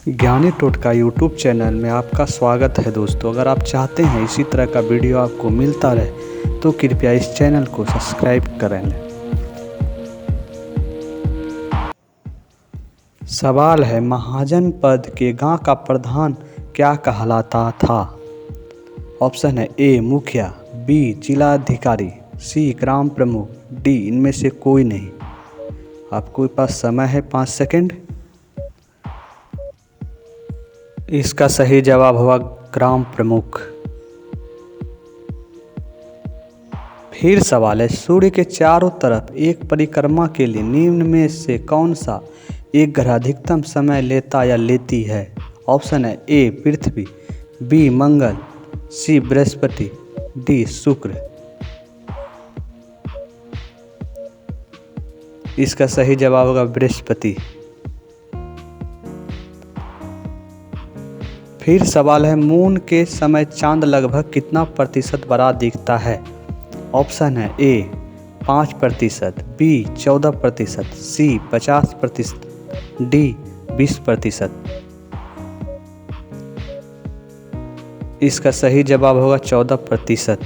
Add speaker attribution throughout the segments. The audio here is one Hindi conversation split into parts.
Speaker 1: ज्ञानी टोटका यूट्यूब चैनल में आपका स्वागत है दोस्तों। अगर आप चाहते हैं इसी तरह का वीडियो आपको मिलता रहे तो कृपया इस चैनल को सब्सक्राइब करें लें। सवाल है, महाजन पद के गांव का प्रधान क्या कहलाता था? ऑप्शन है ए मुखिया, बी जिलाधिकारी, सी ग्राम प्रमुख, डी इनमें से कोई नहीं। आपके पास समय है 5 सेकंड। इसका सही जवाब होगा ग्राम प्रमुख। फिर सवाल है, सूर्य के चारों तरफ एक परिक्रमा के लिए निम्न में से कौन सा एक ग्रह अधिकतम समय लेता या लेती है? ऑप्शन है ए पृथ्वी, बी मंगल, सी बृहस्पति, डी शुक्र। इसका सही जवाब होगा बृहस्पति। फिर सवाल है, मून के समय चांद लगभग कितना प्रतिशत बड़ा दिखता है? ऑप्शन है ए 5%, बी 14%, सी 50%, डी 20%। इसका सही जवाब होगा 14%।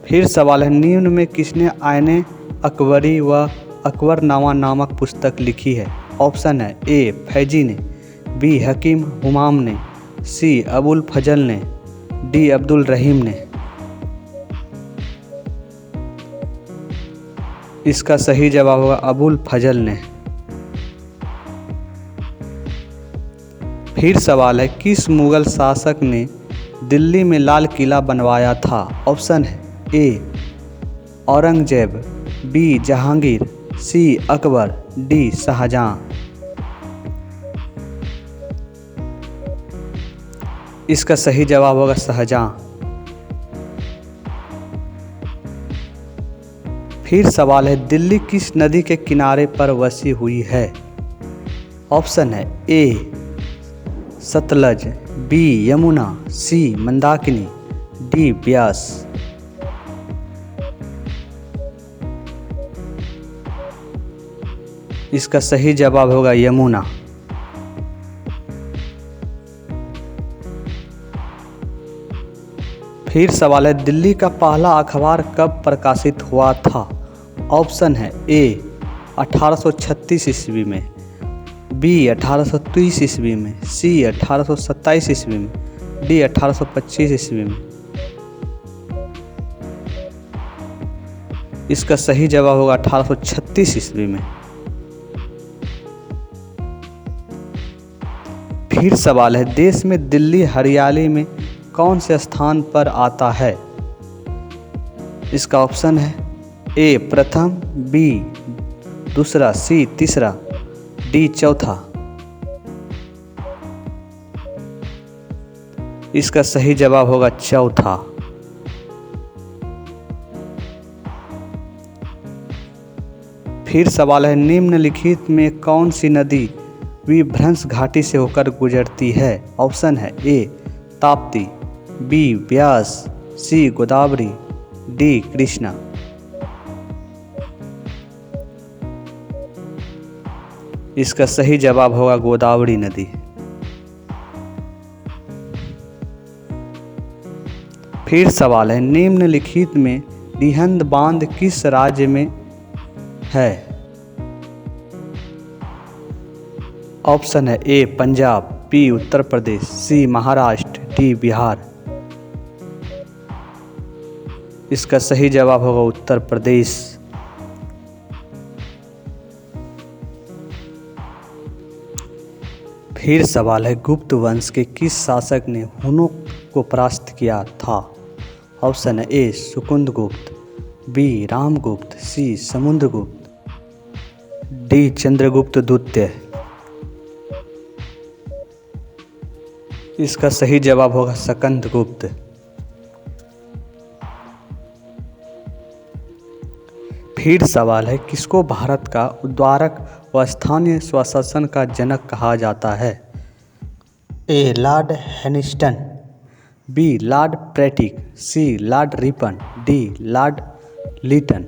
Speaker 1: फिर सवाल है, निम्न में किसने आईने अकबरी व अकबरनामा नामक पुस्तक लिखी है? ऑप्शन है ए फैजी ने, बी हकीम हुमाम ने, सी अबुल फजल ने, डी अब्दुल रहीम ने। इसका सही जवाब होगा अबुल फजल ने। फिर सवाल है, किस मुगल शासक ने दिल्ली में लाल किला बनवाया था? ऑप्शन है ए औरंगजेब, बी जहांगीर, सी अकबर, डी शाहजहां। इसका सही जवाब होगा शाहजहां। फिर सवाल है, दिल्ली किस नदी के किनारे पर बसी हुई है? ऑप्शन है ए सतलज, बी यमुना, सी मंदाकिनी, डी ब्यास। इसका सही जवाब होगा यमुना। फिर सवाल है, दिल्ली का पहला अखबार कब प्रकाशित हुआ था? ऑप्शन है ए 1836 ईस्वी में, बी 1830 ईस्वी में, सी 1827 ईस्वी में, डी 1825 ईस्वी में। इसका सही जवाब होगा 1836 ईस्वी में। फिर सवाल है, देश में दिल्ली हरियाली में कौन से स्थान पर आता है? इसका ऑप्शन है ए प्रथम, बी दूसरा, सी तीसरा, डी चौथा। इसका सही जवाब होगा चौथा। फिर सवाल है, निम्नलिखित में कौन सी नदी विभ्रंश घाटी से होकर गुजरती है? ऑप्शन है ए ताप्ती, बी ब्यास, सी गोदावरी, डी कृष्णा। इसका सही जवाब होगा गोदावरी नदी। फिर सवाल है, निम्नलिखित में रिहंद बांध किस राज्य में है? ऑप्शन है ए पंजाब, बी उत्तर प्रदेश, सी महाराष्ट्र, डी बिहार। इसका सही जवाब होगा उत्तर प्रदेश। फिर सवाल है, गुप्त वंश के किस शासक ने हुनों को परास्त किया था? ऑप्शन है ए सुकुंदगुप्त, बी रामगुप्त, सी समुद्रगुप्त, डी चंद्रगुप्त द्वितीय। इसका सही जवाब होगा स्कंदगुप्त। फिर सवाल है, किसको भारत का उद्धारक व स्थानीय स्वशासन का जनक कहा जाता है? ए लॉर्ड हैनिस्टन, B lord Patrick, C lord Ripon, D lord Lytton.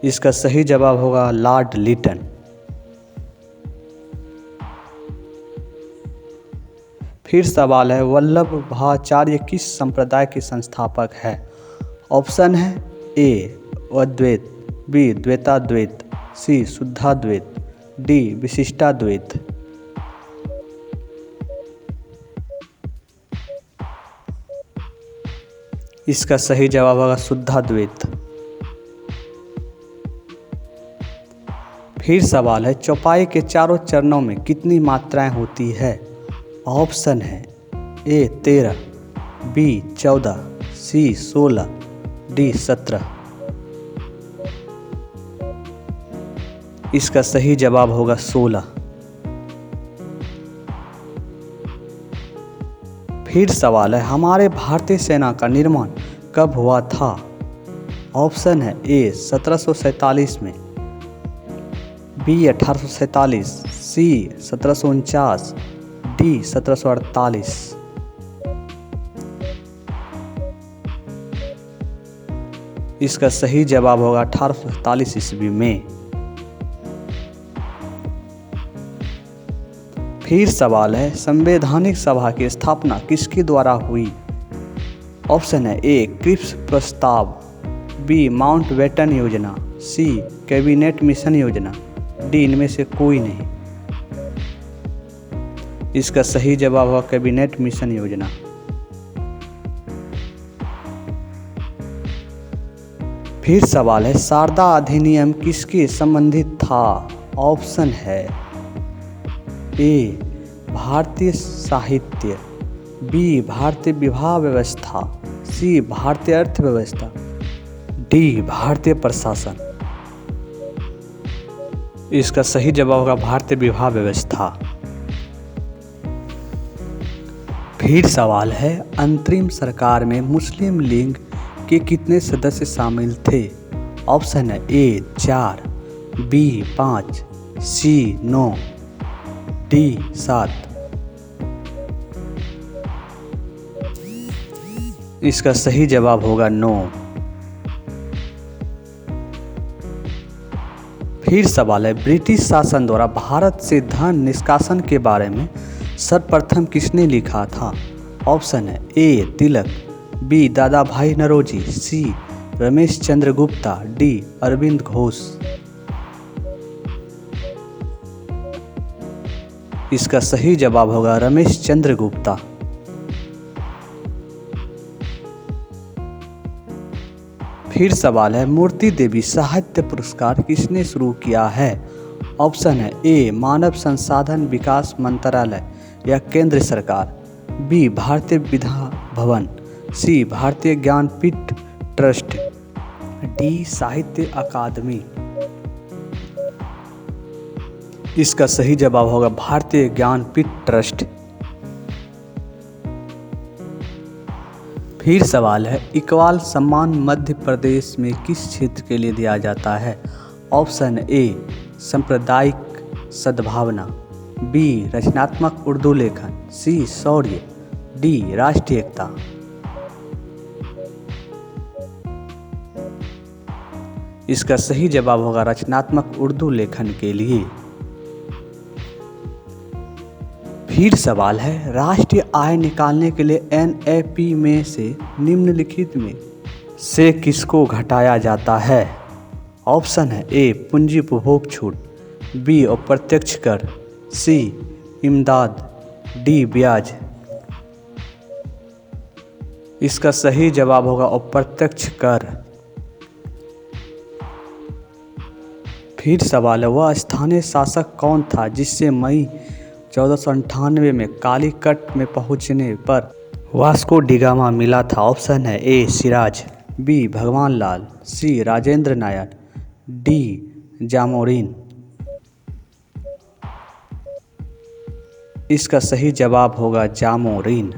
Speaker 1: इसका सही जवाब होगा लॉर्ड लिटन। फिर सवाल है, वल्लभाचार्य किस संप्रदाय के संस्थापक है? ऑप्शन है ए अद्वैत, बी द्वैताद्वैत, सी शुद्धाद्वैत, डी विशिष्टाद्वैत। इसका सही जवाब होगा शुद्धाद्वैत। फिर सवाल है, चौपाई के चारों चरणों में कितनी मात्राएं होती है? ऑप्शन है ए 13, बी 14, सी 16, डी 17। इसका सही जवाब होगा 16। फिर सवाल है, हमारे भारतीय सेना का निर्माण कब हुआ था? ऑप्शन है ए 1747 में, बी 1847, सी 1749, डी 1748। इसका सही जवाब होगा 1847 ईस्वी में। फिर सवाल है, संवैधानिक सभा की स्थापना किसके द्वारा हुई? ऑप्शन है ए क्रिप्स प्रस्ताव, बी माउंटबेटन योजना, सी कैबिनेट मिशन योजना, डी इनमें से कोई नहीं। इसका सही जवाब होगा कैबिनेट मिशन योजना। फिर सवाल है, शारदा अधिनियम किसके संबंधित था? ऑप्शन है ए भारतीय साहित्य, बी भारतीय विवाह व्यवस्था, सी भारतीय अर्थव्यवस्था, डी भारतीय प्रशासन। इसका सही जवाब होगा भारतीय विवाह व्यवस्था। फिर सवाल है, अंतरिम सरकार में मुस्लिम लीग के कितने सदस्य शामिल थे? ऑप्शन है ए 4, बी 5, सी 9, डी 7। इसका सही जवाब होगा 9। फिर सवाल है, ब्रिटिश शासन द्वारा भारत से धन निष्कासन के बारे में सर्वप्रथम किसने लिखा था? ऑप्शन है ए तिलक, बी दादा भाई नौरोजी, सी रमेश चंद्र गुप्ता, डी अरविंद घोष। इसका सही जवाब होगा रमेश चंद्र गुप्ता। फिर सवाल है, मूर्ति देवी साहित्य पुरस्कार किसने शुरू किया है? ऑप्शन है ए मानव संसाधन विकास मंत्रालय या केंद्र सरकार, बी भारतीय विद्या भवन, सी भारतीय ज्ञानपीठ ट्रस्ट, डी साहित्य अकादमी। इसका सही जवाब होगा भारतीय ज्ञानपीठ ट्रस्ट। फिर सवाल है, इकबाल सम्मान मध्य प्रदेश में किस क्षेत्र के लिए दिया जाता है? ऑप्शन ए सांप्रदायिक सद्भावना, बी रचनात्मक उर्दू लेखन, सी शौर्य, डी राष्ट्रीय एकता। इसका सही जवाब होगा रचनात्मक उर्दू लेखन के लिए। फिर सवाल है, राष्ट्रीय आय निकालने के लिए एनएपी में से निम्नलिखित में से किसको घटाया जाता है? ऑप्शन है ए पूंजी उपभोग छूट, बी अप्रत्यक्ष कर, सी इमदाद, डी ब्याज। इसका सही जवाब होगा अप्रत्यक्ष कर। फिर सवाल है, वह स्थानीय शासक कौन था जिससे मई 1498 में कालीकट में पहुंचने पर वास्को डिगामा मिला था? ऑप्शन है ए सिराज, बी भगवान लाल, सी राजेंद्र नायर, डी जामोरिन। इसका सही जवाब होगा जामोरिन।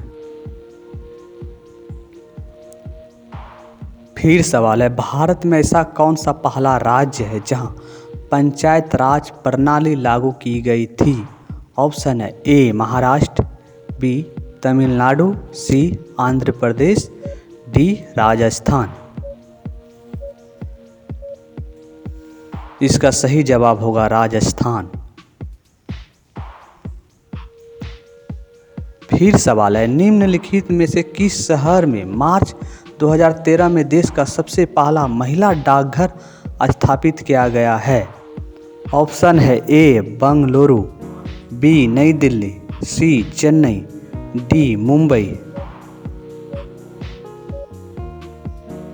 Speaker 1: फिर सवाल है, भारत में ऐसा कौन सा पहला राज्य है जहां पंचायत राज प्रणाली लागू की गई थी? ऑप्शन है ए महाराष्ट्र, बी तमिलनाडु, सी आंध्र प्रदेश, डी राजस्थान। इसका सही जवाब होगा राजस्थान। फिर सवाल है, निम्नलिखित में से किस शहर में मार्च 2013 में देश का सबसे पहला महिला डाकघर स्थापित किया गया है? ऑप्शन है ए बंगलुरु, बी नई दिल्ली, सी चेन्नई, डी मुंबई।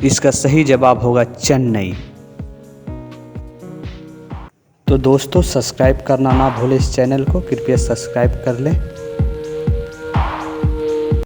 Speaker 1: इसका सही जवाब होगा चेन्नई। तो दोस्तों सब्सक्राइब करना ना भूलें इस चैनल को, कृपया सब्सक्राइब कर लें।